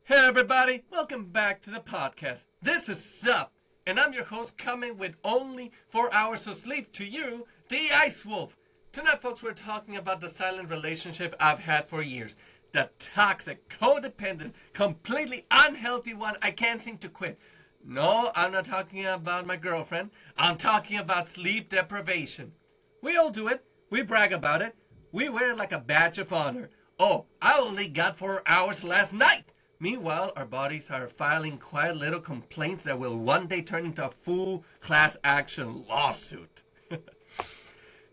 Hey everybody, welcome back to the podcast. This is Sup, and I'm your host coming with only 4 hours of sleep to you, the Ice Wolf. Tonight folks, we're talking about the silent relationship I've had for years. The toxic, codependent, completely unhealthy one I can't seem to quit. No, I'm not talking about my girlfriend. I'm talking about sleep deprivation. We all do it. We brag about it. We wear it like a badge of honor. Oh, I only got 4 hours last night. Meanwhile, our bodies are filing quiet little complaints that will one day turn into a full class action lawsuit.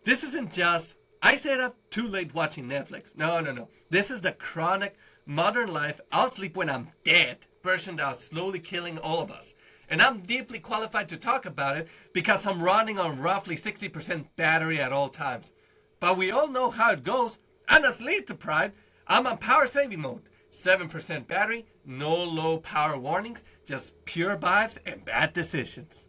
This isn't just, I stayed up too late watching Netflix. No. This is the chronic, modern life, I'll sleep when I'm dead version that's slowly killing all of us. And I'm deeply qualified to talk about it because I'm running on roughly 60% battery at all times. But we all know how it goes. I'm not sleep deprived. I'm on power saving mode. 7% battery, no low power warnings, just pure vibes and bad decisions.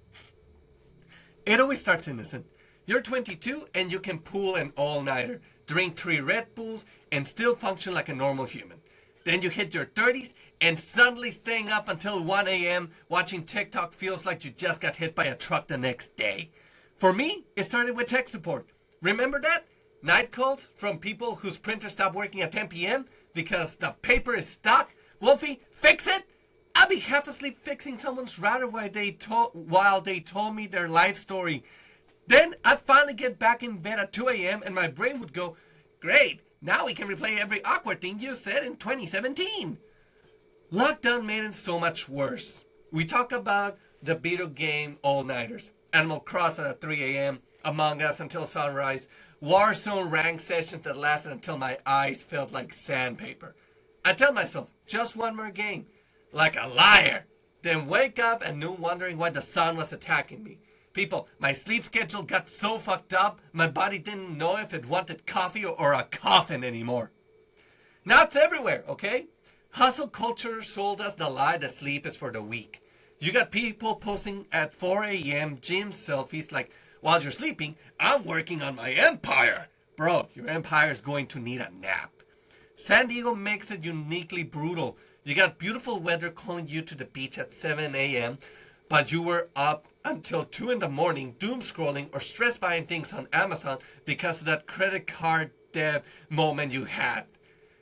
It always starts innocent. You're 22 and you can pull an all-nighter, drink 3 Red Bulls, and still function like a normal human. Then you hit your 30s and suddenly staying up until 1 a.m. watching TikTok feels like you just got hit by a truck the next day. For me, it started with tech support. Remember that? Night calls from people whose printer stopped working at 10 p.m. because the paper is stuck. Wolfie, fix it! I'd be half asleep fixing someone's router while they told me their life story. Then I'd finally get back in bed at 2 a.m. and my brain would go, great, now we can replay every awkward thing you said in 2017. Lockdown made it so much worse. We talk about the video game all-nighters, Animal Crossing at 3 a.m., Among Us until sunrise, Warzone rank sessions that lasted until my eyes felt like sandpaper. I tell myself, just one more game. Like a liar. Then wake up at noon wondering why the sun was attacking me. People, my sleep schedule got so fucked up, my body didn't know if it wanted coffee or a coffin anymore. Now it's everywhere, okay? Hustle culture sold us the lie that sleep is for the weak. You got people posting at 4 a.m. gym selfies like, while you're sleeping, I'm working on my empire. Bro, your empire is going to need a nap. San Diego makes it uniquely brutal. You got beautiful weather calling you to the beach at 7 a.m., but you were up until 2 in the morning doom scrolling or stress buying things on Amazon because of that credit card debt moment you had.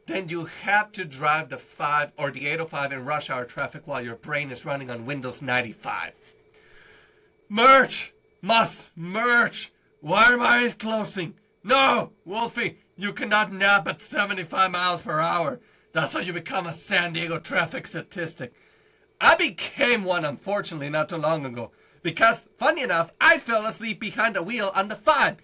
Then you have to drive the 5 or the 805 in rush hour traffic while your brain is running on Windows 95. Merch! Must merch! Why are my eyes closing? No! Wolfie, you cannot nap at 75 miles per hour. That's how you become a San Diego traffic statistic. I became one, unfortunately, not too long ago. Because, funny enough, I fell asleep behind the wheel on the 5.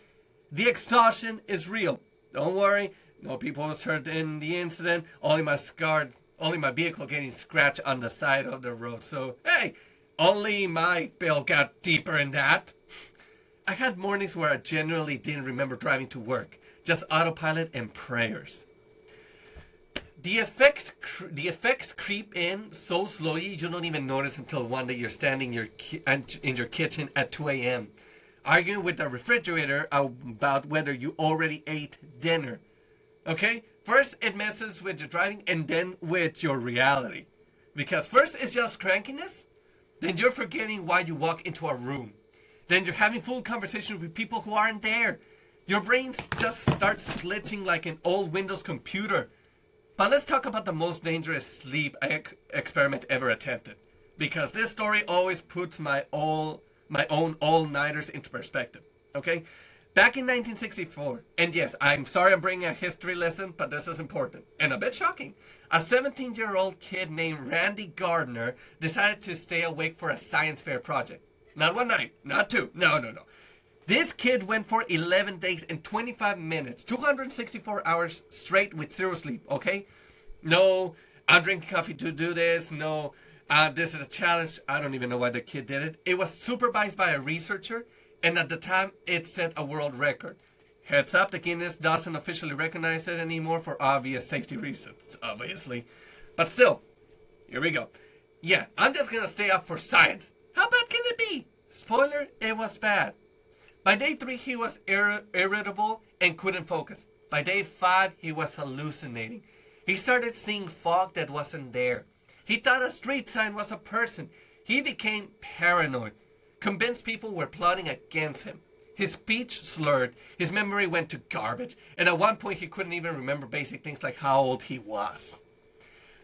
The exhaustion is real. Don't worry, no people was hurt in the incident. Only my vehicle getting scratched on the side of the road. So, hey, only my bill got deeper in that. I had mornings where I generally didn't remember driving to work. Just autopilot and prayers. The effects creep in so slowly you don't even notice until one day you're standing in your kitchen at 2 a.m. arguing with the refrigerator about whether you already ate dinner. Okay? First it messes with your driving and then with your reality. Because first it's just crankiness, then you're forgetting why you walk into a room. Then you're having full conversations with people who aren't there. Your brain just starts glitching like an old Windows computer. But let's talk about the most dangerous sleep experiment ever attempted. Because this story always puts my own all-nighters into perspective. Okay? Back in 1964, and yes, I'm sorry I'm bringing a history lesson, but this is important. And a bit shocking. A 17-year-old kid named Randy Gardner decided to stay awake for a science fair project. Not one night, not 2, no. This kid went for 11 days and 25 minutes, 264 hours straight with zero sleep, okay? No, I'm drinking coffee to do this. No, this is a challenge. I don't even know why the kid did it. It was supervised by a researcher, and at the time, it set a world record. Heads up, the Guinness doesn't officially recognize it anymore for obvious safety reasons, obviously. But still, here we go. Yeah, I'm just gonna stay up for science. How bad can it be? Spoiler, it was bad. By day 3, he was irritable and couldn't focus. By day 5, he was hallucinating. He started seeing fog that wasn't there. He thought a street sign was a person. He became paranoid, convinced people were plotting against him. His speech slurred, his memory went to garbage, and at one point he couldn't even remember basic things like how old he was.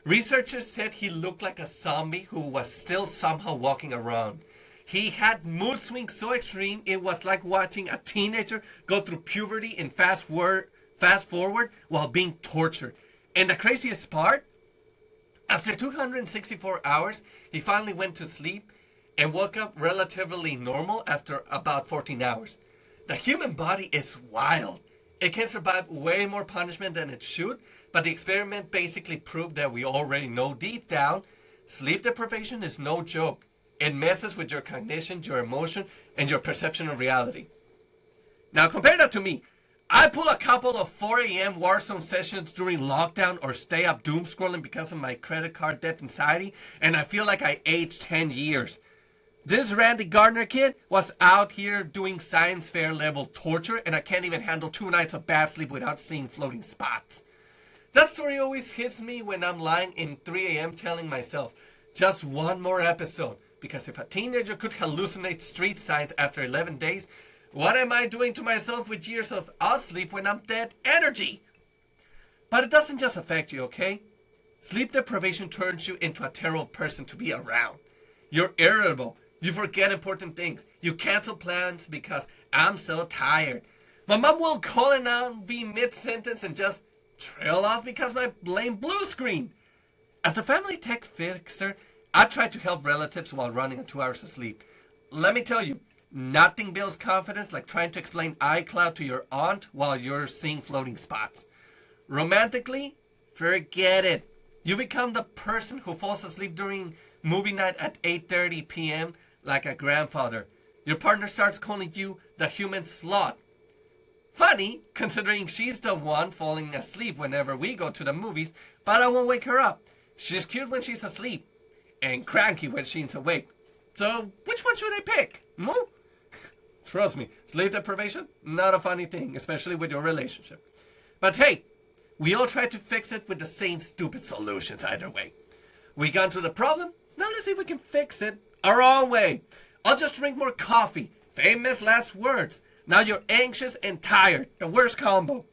Researchers said he looked like a zombie who was still somehow walking around. He had mood swings so extreme it was like watching a teenager go through puberty in fast forward while being tortured. And the craziest part? After 264 hours, he finally went to sleep and woke up relatively normal after about 14 hours. The human body is wild. It can survive way more punishment than it should, but the experiment basically proved that we already know deep down, sleep deprivation is no joke. It messes with your cognition, your emotion, and your perception of reality. Now compare that to me. I pull a couple of 4 a.m. Warzone sessions during lockdown or stay up doom scrolling because of my credit card debt anxiety, and I feel like I aged 10 years. This Randy Gardner kid was out here doing science fair level torture, and I can't even handle 2 nights of bad sleep without seeing floating spots. That story always hits me when I'm lying in 3 a.m. telling myself, just one more episode. Because if a teenager could hallucinate street signs after 11 days, what am I doing to myself with years of sleep when I'm dead energy? But it doesn't just affect you, okay? Sleep deprivation turns you into a terrible person to be around. You're irritable. You forget important things. You cancel plans because I'm so tired. My mom will call and I'll be mid-sentence and just trail off because my blame blue screen. As a family tech fixer, I try to help relatives while running on 2 hours of sleep. Let me tell you, nothing builds confidence like trying to explain iCloud to your aunt while you're seeing floating spots. Romantically, forget it. You become the person who falls asleep during movie night at 8:30 p.m. like a grandfather. Your partner starts calling you the human sloth. Funny, considering she's the one falling asleep whenever we go to the movies, but I won't wake her up. She's cute when she's asleep and cranky when she's awake. So, which one should I pick? Trust me, sleep deprivation, not a funny thing, especially with your relationship. But hey, we all try to fix it with the same stupid solutions either way. We gone through the problem, now let's see if we can fix it our own way. I'll just drink more coffee. Famous last words. Now you're anxious and tired. The worst combo.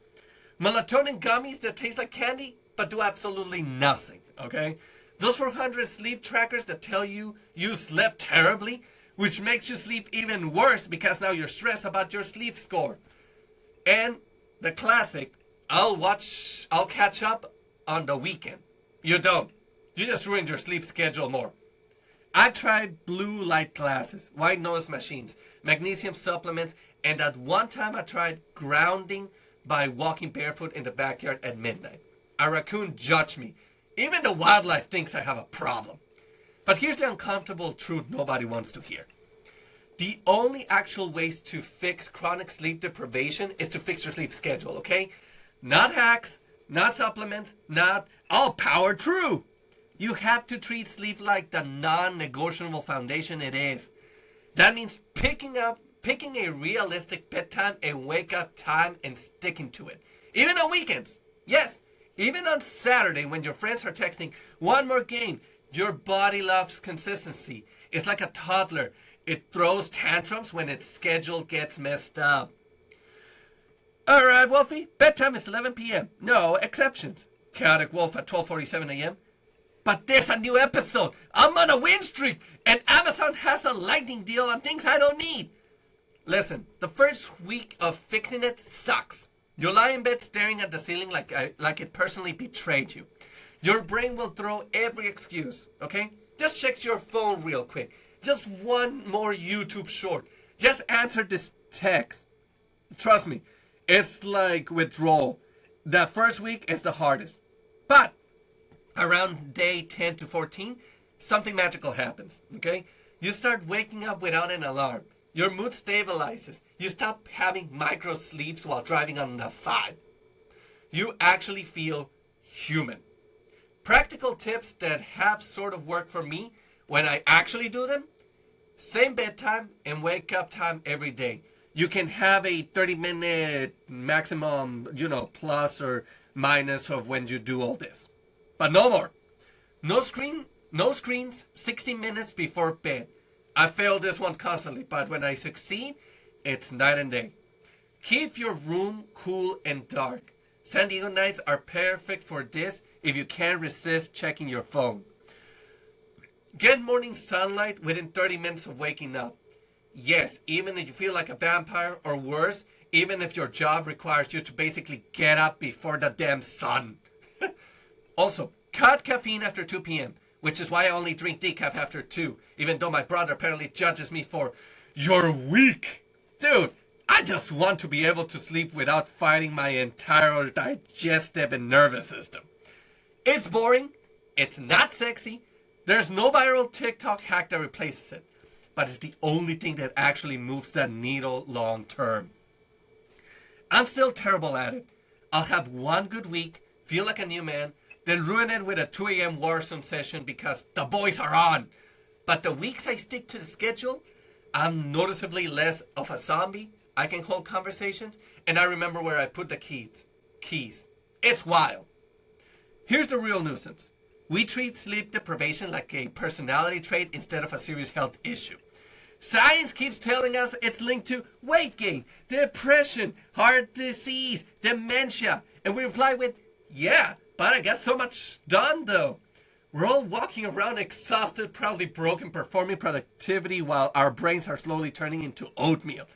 Melatonin gummies that taste like candy, but do absolutely nothing, okay? Those 400 sleep trackers that tell you you slept terribly, which makes you sleep even worse because now you're stressed about your sleep score. And the classic, I'll catch up on the weekend. You don't. You just ruined your sleep schedule more. I've tried blue light glasses, white noise machines, magnesium supplements, and at one time I tried grounding by walking barefoot in the backyard at midnight. A raccoon judged me. Even the wildlife thinks I have a problem. But here's the uncomfortable truth nobody wants to hear. The only actual ways to fix chronic sleep deprivation is to fix your sleep schedule, okay? Not hacks, not supplements, not all power true. You have to treat sleep like the non-negotiable foundation it is. That means picking a realistic bedtime and wake up time and sticking to it. Even on weekends. Yes, even on Saturday when your friends are texting, one more game. Your body loves consistency. It's like a toddler. It throws tantrums when its schedule gets messed up. Alright, Wolfie, bedtime is 11 p.m. No exceptions. Chaotic Wolf at 12:47 a.m. But there's a new episode. I'm on a win streak, and Amazon has a lightning deal on things I don't need. Listen, the first week of fixing it sucks. You lie in bed staring at the ceiling like it personally betrayed you. Your brain will throw every excuse, okay? Just check your phone real quick. Just one more YouTube short. Just answer this text. Trust me, it's like withdrawal. The first week is the hardest. But around day 10 to 14, something magical happens, okay? You start waking up without an alarm. Your mood stabilizes. You stop having micro sleeps while driving on the 5. You actually feel human. Practical tips that have sort of worked for me when I actually do them. Same bedtime and wake up time every day. You can have a 30-minute maximum, plus or minus of when you do all this. But no more. No screen No screens, 60 minutes before bed. I fail this one constantly, but when I succeed, it's night and day. Keep your room cool and dark. San Diego nights are perfect for this if you can't resist checking your phone. Get morning sunlight within 30 minutes of waking up. Yes, even if you feel like a vampire, or worse, even if your job requires you to basically get up before the damn sun. Also, cut caffeine after 2 p.m., which is why I only drink decaf after 2, even though my brother apparently judges me for, "You're weak." Dude, I just want to be able to sleep without fighting my entire digestive and nervous system. It's boring, it's not sexy, there's no viral TikTok hack that replaces it, but it's the only thing that actually moves that needle long term. I'm still terrible at it. I'll have one good week, feel like a new man, then ruin it with a 2 a.m. Warzone session because the boys are on. But the weeks I stick to the schedule, I'm noticeably less of a zombie. I can hold conversations, and I remember where I put the keys. It's wild. Here's the real nuisance. We treat sleep deprivation like a personality trait instead of a serious health issue. Science keeps telling us it's linked to weight gain, depression, heart disease, dementia, and we reply with, "Yeah, but I got so much done though." We're all walking around exhausted, proudly broken, performing productivity while our brains are slowly turning into oatmeal.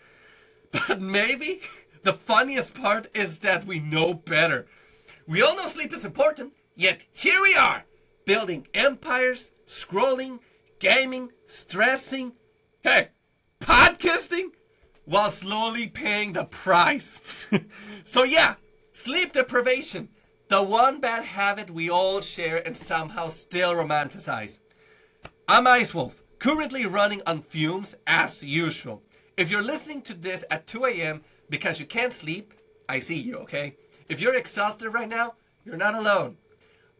But maybe the funniest part is that we know better. We all know sleep is important, yet here we are, building empires, scrolling, gaming, stressing, podcasting, while slowly paying the price. So yeah, sleep deprivation, the one bad habit we all share and somehow still romanticize. I'm Ice Wolf, currently running on fumes as usual. If you're listening to this at 2 a.m. because you can't sleep, I see you, okay? If you're exhausted right now, you're not alone.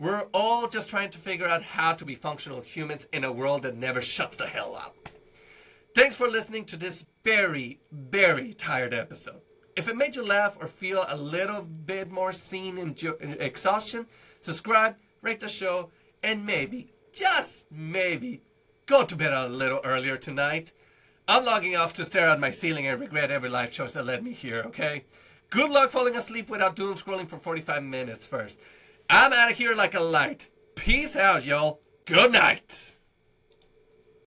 We're all just trying to figure out how to be functional humans in a world that never shuts the hell up. Thanks for listening to this very, very tired episode. If it made you laugh or feel a little bit more seen in Exhaustion, subscribe, rate the show, and maybe, just maybe, go to bed a little earlier tonight. I'm logging off to stare at my ceiling and regret every life choice that led me here, okay? Good luck falling asleep without doom scrolling for 45 minutes first. I'm out of here like a light. Peace out, y'all. Good night.